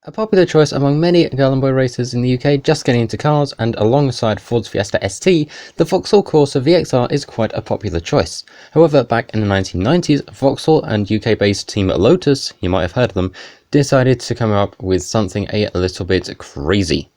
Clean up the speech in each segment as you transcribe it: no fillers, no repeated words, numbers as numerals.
A popular choice among many girl and boy racers in the UK just getting into cars, and alongside Ford's Fiesta ST, the Vauxhall Corsa VXR is quite a popular choice. However, back in the 1990s, Vauxhall and UK-based team Lotus, you might have heard of them, decided to come up with something a little bit crazy.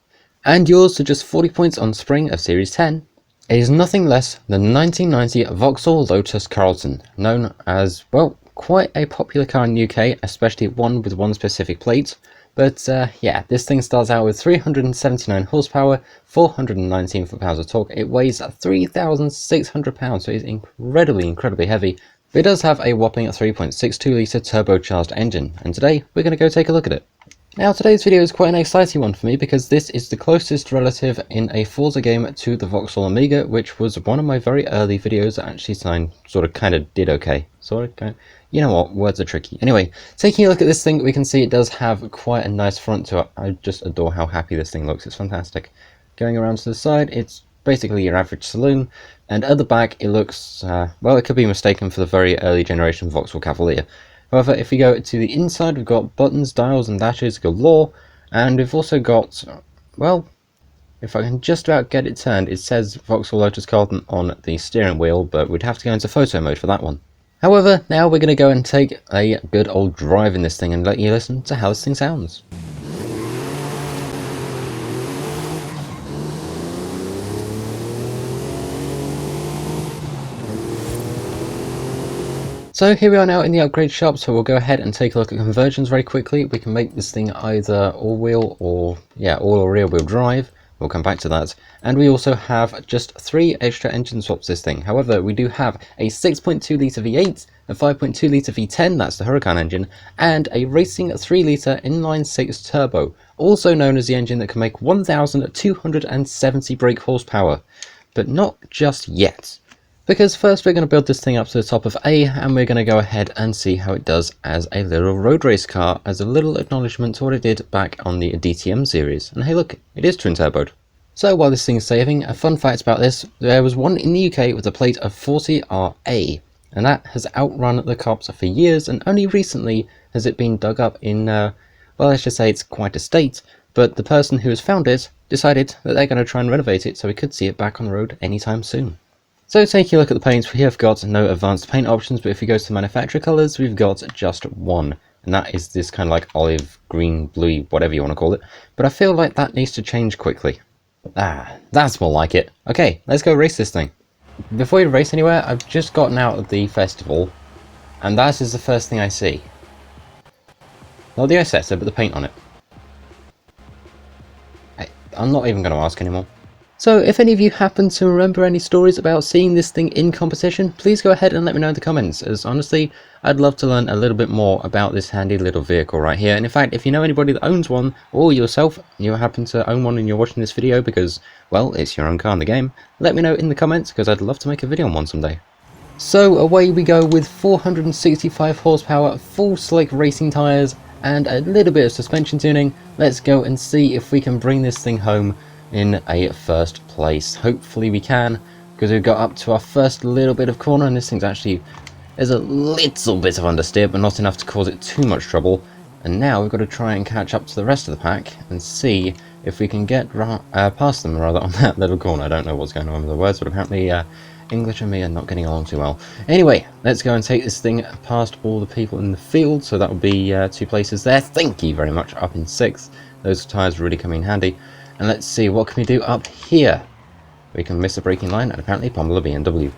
And yours to just 40 points on spring of Series 10 is nothing less than 1990 Vauxhall Lotus Carlton, known as, well, quite a popular car in the UK, especially one with one specific plate. But yeah, this thing starts out with 379 horsepower, 419 foot-pounds of torque. It weighs 3,600 pounds, so it's incredibly heavy. But it does have a whopping 3.62 litre turbocharged engine, and today we're going to go take a look at it. Now, today's video is quite an exciting one for me because this is the closest relative in a Forza game to the Vauxhall Amiga, which was one of my very early videos that actually kind of did okay. You know what, words are tricky. Anyway, taking a look at this thing, we can see it does have quite a nice front to it. I just adore how happy this thing looks, it's fantastic. Going around to the side, it's basically your average saloon, and at the back it looks, well, it could be mistaken for the very early generation Vauxhall Cavalier. However, if we go to the inside, we've got buttons, dials and dashes galore, and we've also got, well, if I can just about get it turned, it says Vauxhall Lotus Carlton on the steering wheel, but we'd have to go into photo mode for that one. However, now we're going to go and take a good old drive in this thing and let you listen to how this thing sounds. So here we are now in the upgrade shop, so we'll go ahead and take a look at conversions very quickly. We can make this thing either all-wheel or, all or rear-wheel drive. We'll come back to that. And we also have just 3 extra engine swaps this thing. However, we do have a 6.2 litre V8, a 5.2 litre V10, that's the Huracan engine, and a racing 3 litre inline-6 turbo, also known as the engine that can make 1,270 brake horsepower. But not just yet. Because first we're going to build this thing up to the top of A, and we're going to go ahead and see how it does as a little road race car, as a little acknowledgement to what it did back on the DTM series. And hey look, it is twin turboed. So while this thing's saving, a fun fact about this, there was one in the UK with a plate of 40RA, and that has outrun the cops for years, and only recently has it been dug up in, well, let's just say it's quite a state, but the person who has found it decided that they're going to try and renovate it so we could see it back on the road anytime soon. So taking a look at the paints, we have got no advanced paint options, but if we go to the manufacturer colours, we've got just one. And that is this kind of like olive, green, bluey, whatever you want to call it. But I feel like that needs to change quickly. That's more like it. Okay, let's go race this thing. Before we race anywhere, I've just gotten out of the festival, and that is the first thing I see. Not the Isetta, but the paint on it. I'm not even going to ask anymore. So if any of you happen to remember any stories about seeing this thing in competition, please go ahead and let me know in the comments, as honestly, I'd love to learn a little bit more about this handy little vehicle right here. And in fact, if you know anybody that owns one, or yourself, you happen to own one and you're watching this video because, well, it's your own car in the game, let me know in the comments, because I'd love to make a video on one someday. So away we go with 465 horsepower, full slick racing tyres, and a little bit of suspension tuning. Let's go and see if we can bring this thing home in a first place. Hopefully we can, because we've got up to our first little bit of corner, and this thing's actually, there's a little bit of understeer, but not enough to cause it too much trouble. And now we've got to try and catch up to the rest of the pack and see if we can get past them rather on that little corner. I don't know what's going on with the words, but apparently English and me are not getting along too well. Anyway, let's go and take this thing past all the people in the field. So that would be 2 places there. Thank you very much. Up in 6th. Those tyres really come in handy. And let's see, what can we do up here? We can miss a braking line and apparently pummel a BMW.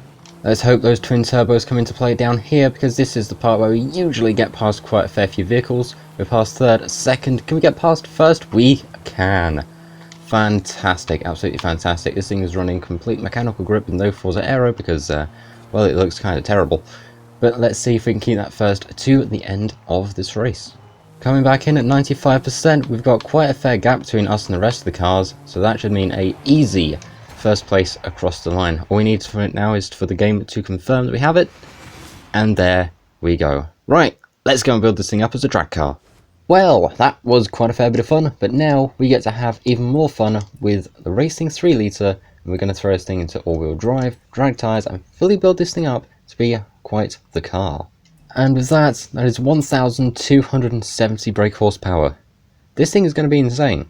Let's hope those twin turbos come into play down here, because this is the part where we usually get past quite a fair few vehicles. We're past 3rd, 2nd. Can we get past 1st? We can. Fantastic, absolutely fantastic. This thing is running complete mechanical grip with no Forza Aero because, well, it looks kind of terrible. But let's see if we can keep that first to the end of this race. Coming back in at 95%, we've got quite a fair gap between us and the rest of the cars, so that should mean a easy first place across the line. All we need for it now is for the game to confirm that we have it, and there we go. Right, let's go and build this thing up as a track car. Well, that was quite a fair bit of fun, but now we get to have even more fun with the racing 3 litre, and we're going to throw this thing into all-wheel drive, drag tyres, and fully build this thing up to be quite the car. And with that, that is 1,270 brake horsepower. This thing is going to be insane.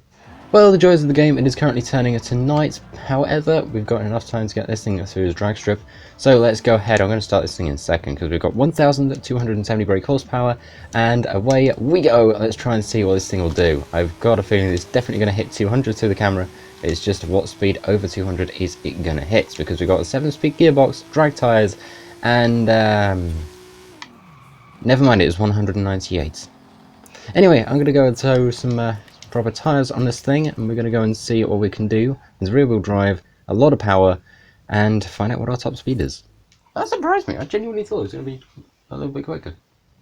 Well, the joys of the game, it is currently turning into night. However, we've got enough time to get this thing through the drag strip. So let's go ahead. I'm going to start this thing in a second because we've got 1,270 brake horsepower, and away we go. Let's try and see what this thing will do. I've got a feeling it's definitely going to hit 200 to the camera. It's just what speed over 200 is it going to hit, because we've got a 7-speed gearbox, drag tyres, and never mind, it was 198. Anyway, I'm going to go and throw some proper tyres on this thing, and we're going to go and see what we can do. There's rear wheel drive, a lot of power, and find out what our top speed is. That surprised me. I genuinely thought it was going to be a little bit quicker.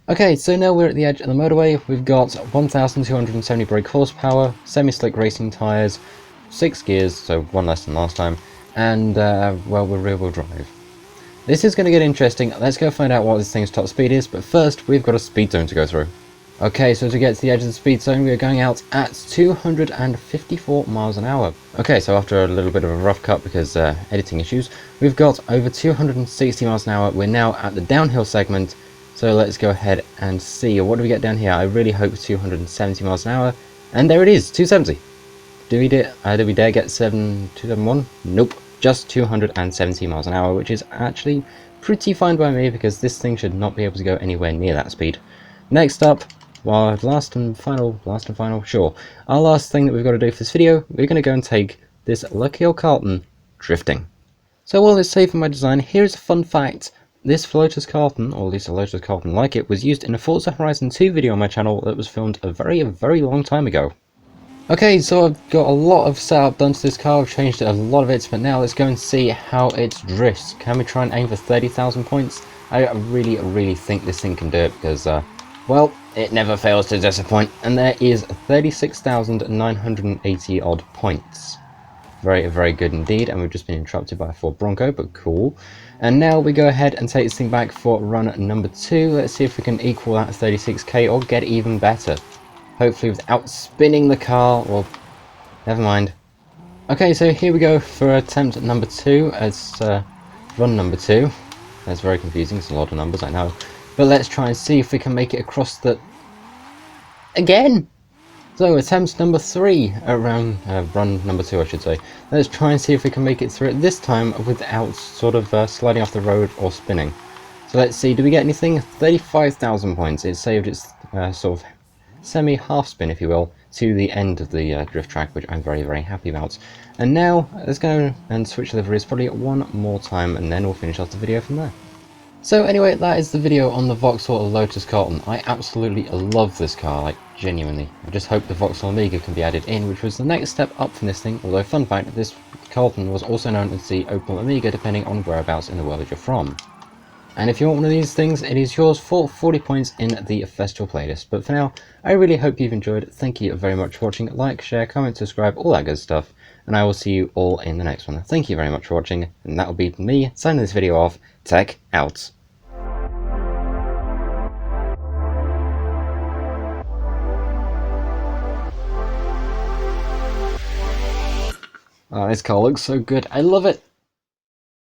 Okay, so now we're at the edge of the motorway. We've got 1,270 brake horsepower, semi-slick racing tyres, 6 gears, so 1 less than last time, and well, we're rear wheel drive. This is going to get interesting. Let's go find out what this thing's top speed is, but first we've got a speed zone to go through. Okay, so to get to the edge of the speed zone, we're going out at 254 miles an hour. Okay, so after a little bit of a rough cut because editing issues, we've got over 260 miles an hour. We're now at the downhill segment, so let's go ahead and see. What do we get down here? I really hope 270 miles an hour, and there it is, 270. Did we dare get 271? Nope, just 270 miles an hour, which is actually pretty fine by me because this thing should not be able to go anywhere near that speed. Next up, well, last and final, sure. Our last thing that we've got to do for this video, we're going to go and take this lucky old Carlton drifting. So while it's safe in my design, here's a fun fact. This Lotus Carlton, or at least a Lotus Carlton like it, was used in a Forza Horizon 2 video on my channel that was filmed a very long time ago. Okay, so I've got a lot of setup done to this car, I've changed a lot of it, but now let's go and see how it drifts. Can we try and aim for 30,000 points? I really think this thing can do it because, well, it never fails to disappoint, and there is 36,980 odd points. Very good indeed, and we've just been interrupted by a Ford Bronco, but cool. And now we go ahead and take this thing back for run number 2. Let's see if we can equal that 36k or get even better. Hopefully without spinning the car, well, never mind. Okay, so here we go for attempt number 2, as run number 2. That's very confusing, it's a lot of numbers, I know. But let's try and see if we can make it across the... Again! So, attempt number 3, around run number 2 I should say. Let's try and see if we can make it through it this time without sort of sliding off the road or spinning. So let's see, do we get anything? 35,000 points. It saved its sort of semi-half spin, if you will, to the end of the drift track, which I'm very happy about. And now, let's go and switch liveries probably one more time, and then we'll finish off the video from there. So anyway, that is the video on the Vauxhall Lotus Carlton. I absolutely love this car, like, genuinely. I just hope the Vauxhall Amiga can be added in, which was the next step up from this thing, although fun fact, this Carlton was also known as the Opel Amiga, depending on whereabouts in the world you're from. And if you want one of these things, it is yours for 40 points in the festival playlist. But for now, I really hope you've enjoyed. Thank you very much for watching. Like, share, comment, subscribe, all that good stuff. And I will see you all in the next one. Thank you very much for watching. And that will be me signing this video off. Tech out. Oh, this car looks so good. I love it.